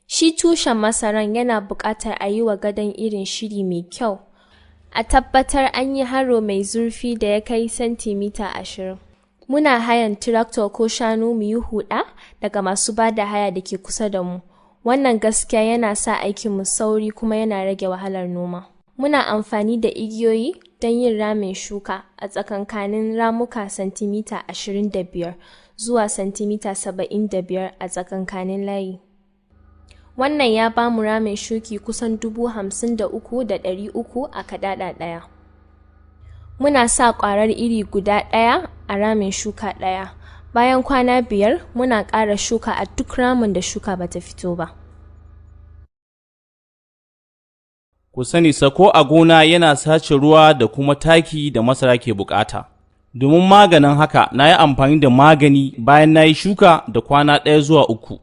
Shi tushen masaran yana buƙatar a yi wa gadon irin shiri mai kyau. A tabbatar an yi haro mai zurfi da ya kai santimita 20. Muna hayan tirakto ko shanu mu yi huɗa daga masu ba da haya da ke kusa da mu. Wannan gaskiya yana sa aikinmu sauri kuma yana rage wahalar noma. Muna amfani da igiyoyi don yin ramin shuka a tsakankanin ramuka santimita 25 zuwa santimita 75 a tsakankanin layi. Wannan ya ba mu ramin shuki kusan 53,300 a kaɗaɗa ɗaya. Muna sa ƙwarar iri guda ɗaya a ramin shuka ɗaya. Bayan kwana 5 muna ƙara shuka a duk ramin da shuka bata fito ba. Ku sani sako a gona yana sace ruwa da kuma taki da masara ke bukata. Domin maganin haka na yi amfani da magani bayan na yi shuka da kwana 1 zuwa 3.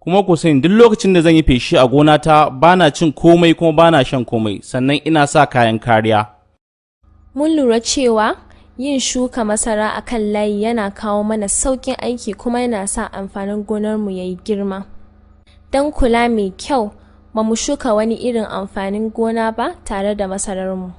Kuma ku sani duk lokacin da zan yi feshi a gonata bana cin komai kuma bana shan komai, sannan ina sa kayan kariya. Mun lura cewa yin shuka masara a kan layi yana kawo mana sauƙin aiki kuma yana sa amfanin gonarmu ya yi girma. Don kula mai kyau, ba mu shuka wani irin amfanin gona ba tare da masararmu.